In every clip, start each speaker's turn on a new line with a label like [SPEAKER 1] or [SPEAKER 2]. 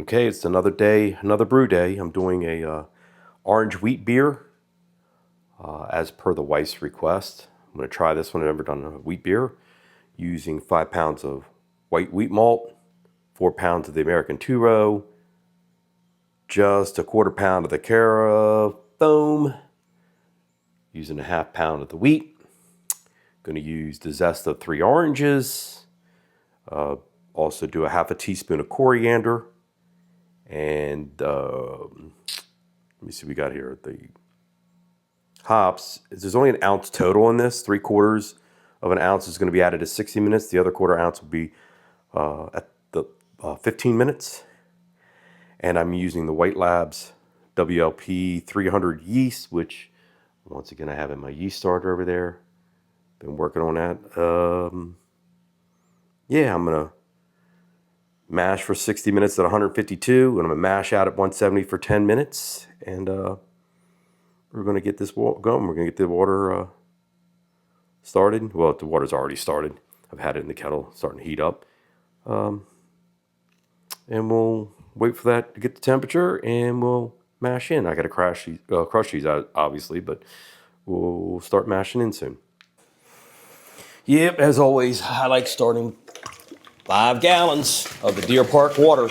[SPEAKER 1] Okay, it's another day, another brew day. I'm doing a orange wheat beer as per the wife's request. I'm going to try this one. I've never done a wheat beer using 5 pounds of white wheat malt, 4 pounds of the American two-row, just a 1/4 pound of the Cara foam, using a 1/2 pound of the wheat. Going to use the zest of 3 oranges. Also do a 1/2 teaspoon of coriander. And let me see what we got here. The hops, there's only 1 ounce total in this. 3/4 of an ounce is going to be added at 60 minutes. The other 1/4 ounce will be at the 15 minutes. And I'm using the Whit Labs WLP 300 yeast, which once again I have in my yeast starter over there. Been working on that. Yeah, I'm going to mash for 60 minutes at 152, and I'm going to mash out at 170 for 10 minutes. And we're going to get this going. We're going to get the water started. Well, the water's already started. I've had it in the kettle, starting to heat up. And we'll wait for that to get the temperature, and we'll mash in. I got to crush these obviously, but we'll start mashing in soon. Yep, as always, I like starting 5 gallons of the Deer Park water.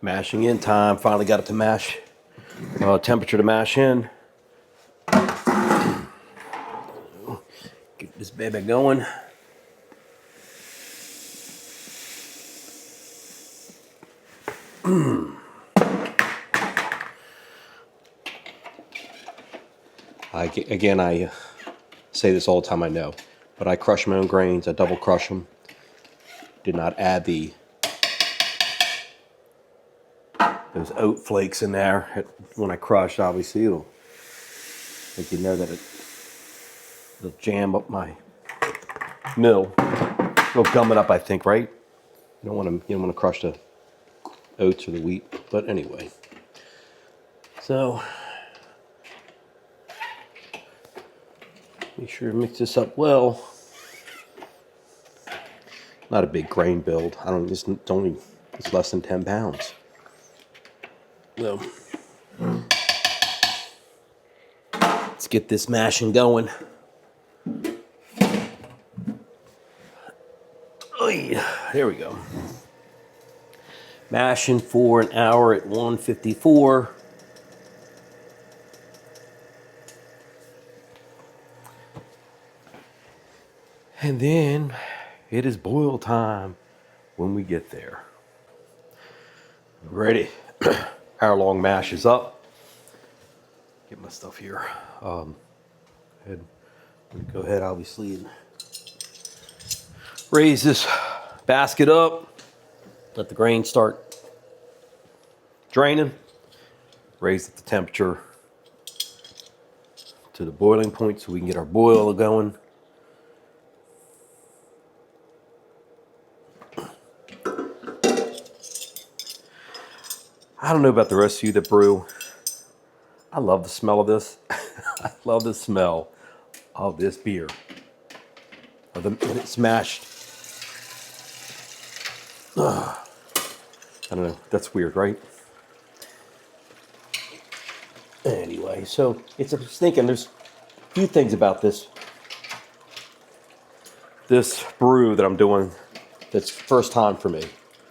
[SPEAKER 1] Mashing in time. Finally got it to mash. Temperature to mash in. Get this baby going. I say this all the time, I know, but I crush my own grains. I double crush them. Did not add those oat flakes in there. When I crush, obviously, it'll let you know that it'll jam up my mill. It'll gum it up, I think, right? You don't want to crush the oats or the wheat, but anyway. So make sure to mix this up well. Not a big grain build. It's less than 10 pounds. So let's get this mashing going. There we go. Mashing for 1 hour at 154. And then it is boil time when we get there. Ready. Hour long mash is up. Get my stuff here. Go ahead, obviously, and raise this basket up. Let the grain start draining. Raise the temperature to the boiling point so we can get our boil going. I don't know about the rest of you that brew. I love the smell of this. I love the smell of this beer. Of the, when it's mashed. Ugh. I don't know. That's weird, right? Anyway, so it's a thinking. There's a few things about this brew that I'm doing that's first time for me.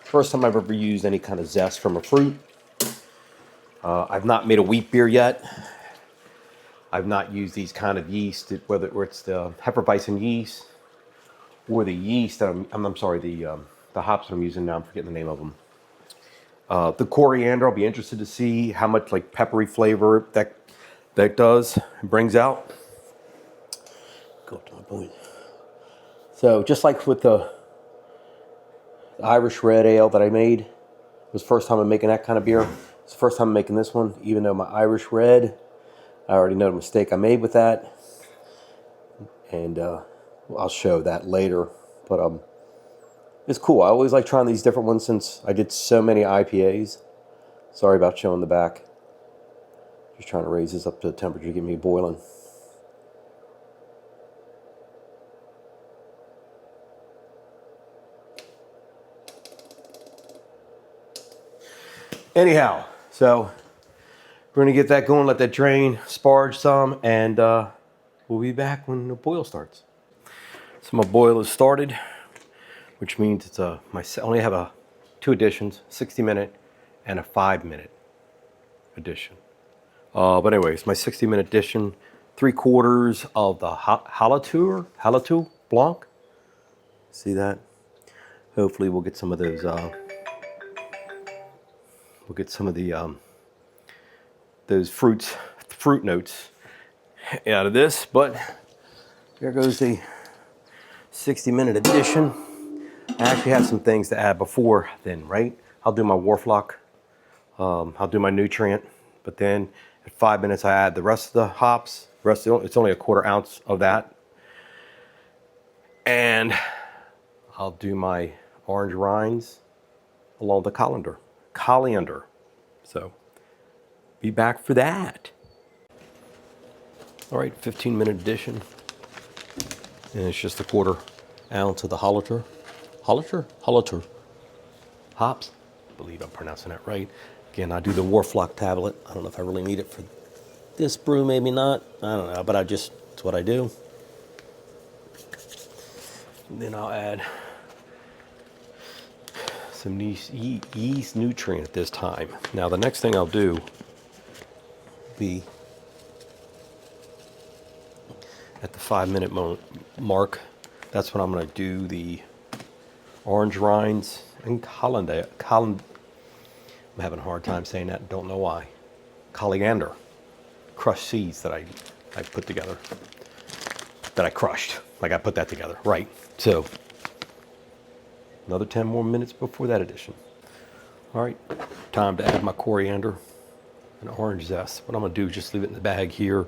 [SPEAKER 1] First time I've ever used any kind of zest from a fruit. I've not made a wheat beer yet. I've not used these kind of yeast, whether it's the Hefeweizen yeast or the yeast. I'm sorry, the hops that I'm using now. I'm forgetting the name of them. The coriander, I'll be interested to see how much like peppery flavor that does brings out. Go to my point. So just like with the Irish red ale that I made, it was the first time I'm making that kind of beer. It's the first time I'm making this one, even though my Irish red, I already know the mistake I made with that. And I'll show that later. But it's cool. I always like trying these different ones since I did so many IPAs. Sorry about showing the back. Just trying to raise this up to the temperature to get me boiling. Anyhow, so we're going to get that going, let that drain, sparge some, and we'll be back when the boil starts. So my boil is started, which means it's I only have two editions, 60-minute and a 5-minute edition. But anyways, my 60-minute edition, 3/4 of the Hallertau Blanc. See that? Hopefully we'll get some of those. We'll get some of the those fruit notes out of this. But there goes the 60-minute edition. I actually have some things to add before then, right? I'll do my Warflock. I'll do my nutrient, but then at 5 minutes I add the rest of the hops. It's only a 1/4 ounce of that, and I'll do my orange rinds along the coriander. So be back for that. All right, 15-minute edition, and it's just a 1/4 ounce of the Hallertau hops. I believe I'm pronouncing that right. Again, I do the Warflock tablet. I don't know if I really need it for this brew, maybe not. I don't know, but it's what I do. And then I'll add some yeast nutrient this time. Now the next thing I'll do will be at the 5-minute mark. That's when I'm going to do the orange rinds and coriander. I'm having a hard time saying that. Don't know why. Coriander, crushed seeds that I put together. That I crushed. Like I put that together. Right. So another 10 more minutes before that edition. All right. Time to add my coriander and orange zest. What I'm going to do is just leave it in the bag here.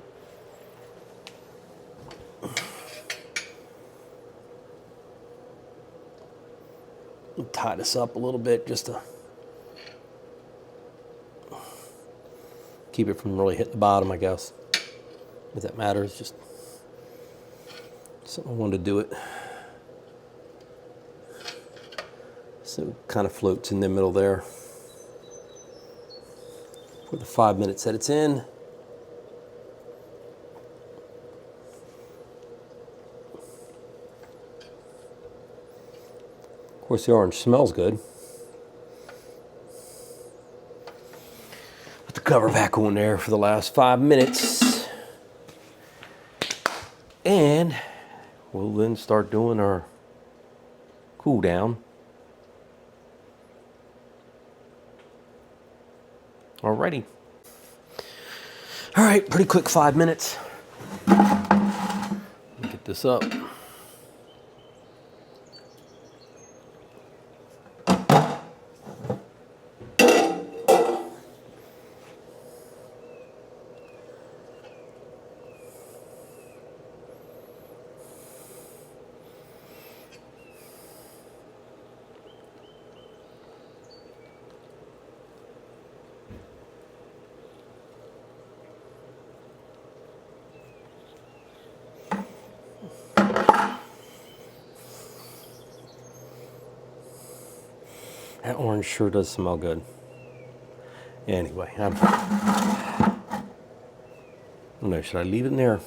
[SPEAKER 1] Tie this up a little bit just to keep it from really hitting the bottom, I guess. If that matters, just something I wanted to do it. So it kind of floats in the middle there. For the 5 minutes that it's in. Of course, the orange smells good. Put the cover back on there for the last 5 minutes. And we'll then start doing our cool down. Alrighty. All right, pretty quick 5 minutes. Get this up. That orange sure does smell good. Anyway, I don't know, should I leave it in there?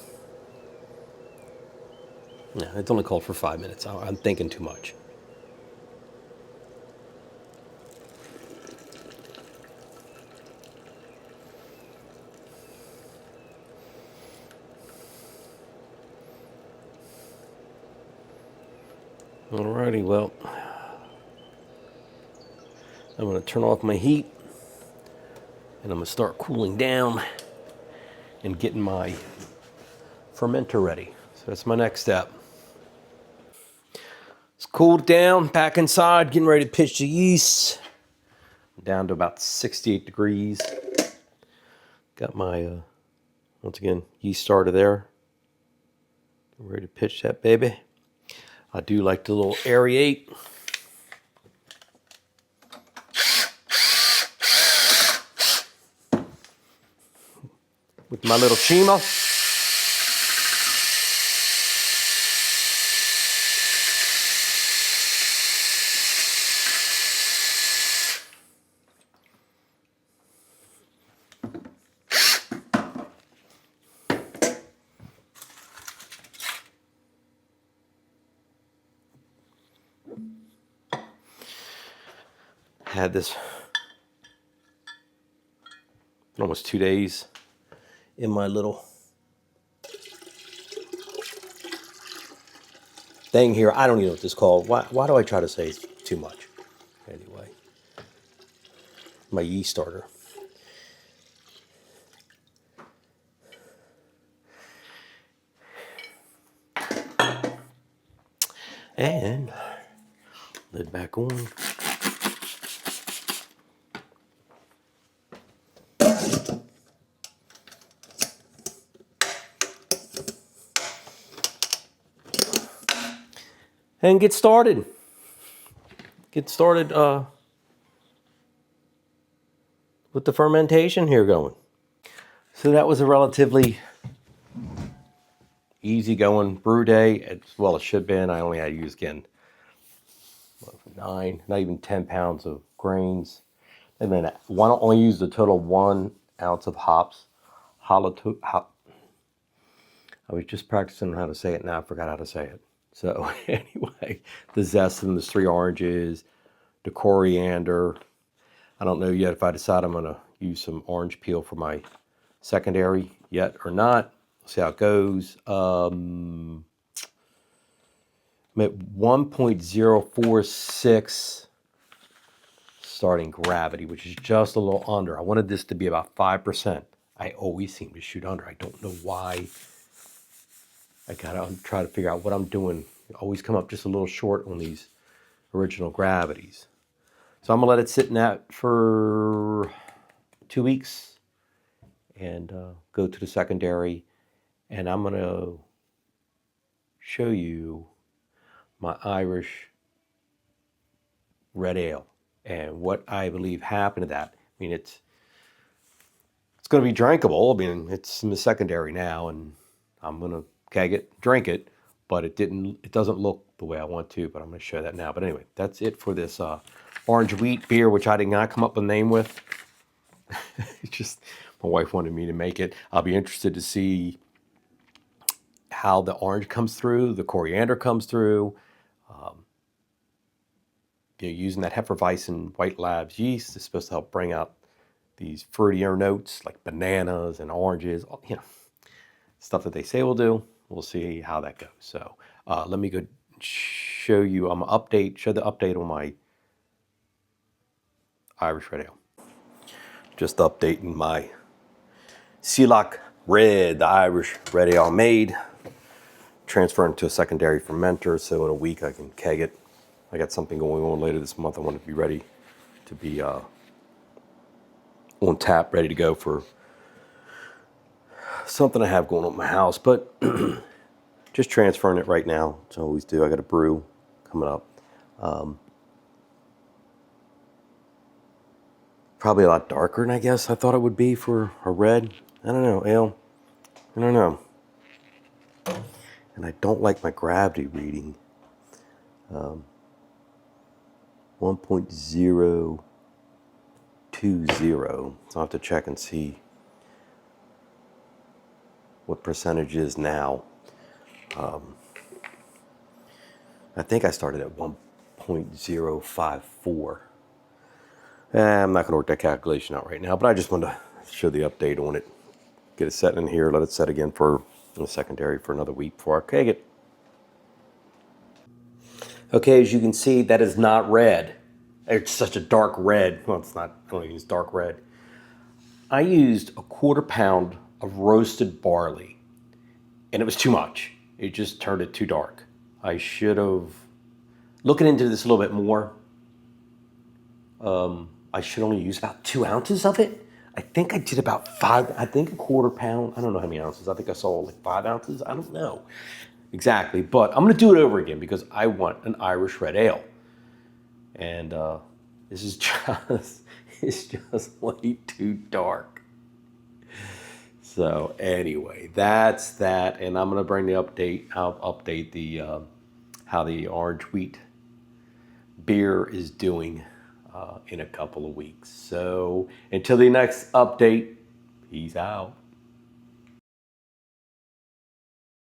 [SPEAKER 1] No, it's only called for 5 minutes. I'm thinking too much. Alrighty, well, I'm going to turn off my heat and I'm going to start cooling down and getting my fermenter ready. So that's my next step. It's cooled down, back inside, getting ready to pitch the yeast. Down to about 68 degrees. Got my, once again, yeast starter there. Ready to pitch that baby. I do like to little aerate. With my little Shima. Had this almost 2 days in my little thing here. I don't even know what this is called. Why do I try to say too much? Anyway, my yeast starter. And lid back on. And get started. Get started with the fermentation here going. So that was a relatively easy-going brew day, as well as should have been. I only had to use, again, 9, not even 10 pounds of grains. And then I only used a total of 1 ounce of hops. Hallertau. I was just practicing how to say it, now I forgot how to say it. So anyway, the Zest and the 3 oranges, the Coriander. I don't know yet if I decide I'm going to use some orange peel for my secondary yet or not. See how it goes. I'm at 1.046 starting gravity, which is just a little under. I wanted this to be about 5%. I always seem to shoot under. I don't know why. I gotta try to figure out what I'm doing. I always come up just a little short on these original gravities. So I'm gonna let it sit in that for 2 weeks and go to the secondary. And I'm gonna show you my Irish red ale and what I believe happened to that. I mean, it's going to be drinkable. I mean, it's in the secondary now, and I'm going to keg it, drink it, but it doesn't look the way I want to, but I'm going to show that now. But anyway, that's it for this orange wheat beer, which I did not come up with a name with. It's just, my wife wanted me to make it. I'll be interested to see how the orange comes through, the coriander comes through. Using that Hefeweizen Whit Labs yeast is supposed to help bring out these fruitier notes like bananas and oranges, stuff that they say will do. We'll see how that goes. So let me go show you, show the update on my Irish red ale. Just updating my Sealock Red, the Irish red ale made. Transferring to a secondary fermenter, so in a week I can keg it. I got something going on later this month. I want to be ready to be on tap, ready to go for something I have going on at my house. But just transferring it right now, as I always do. I got a brew coming up. Probably a lot darker than I guess I thought it would be for a red. I don't know, ale. I don't know. And I don't like my gravity reading. 1.020. So I'll have to check and see what percentage is now. I think I started at 1.054. I'm not going to work that calculation out right now, but I just wanted to show the update on it. Get it set in here, let it set again for the secondary for another week before I keg it. Okay, as you can see, that is not red. It's such a dark red. Well, it's not, I don't use dark red. I used a 1/4 pound of roasted barley, and it was too much. It just turned it too dark. I should have, looking into this a little bit more, I should only use about 2 ounces of it. I think I did about 5, I think a 1/4 pound. I don't know how many ounces. I think I saw like 5 ounces. I don't know exactly, but I'm gonna do it over again because I want an Irish red ale. And this is just, it's just way too dark. So anyway, that's that. And I'm gonna bring the update, I'll update the, how the orange wheat beer is doing in a couple of weeks. So until the next update, peace out.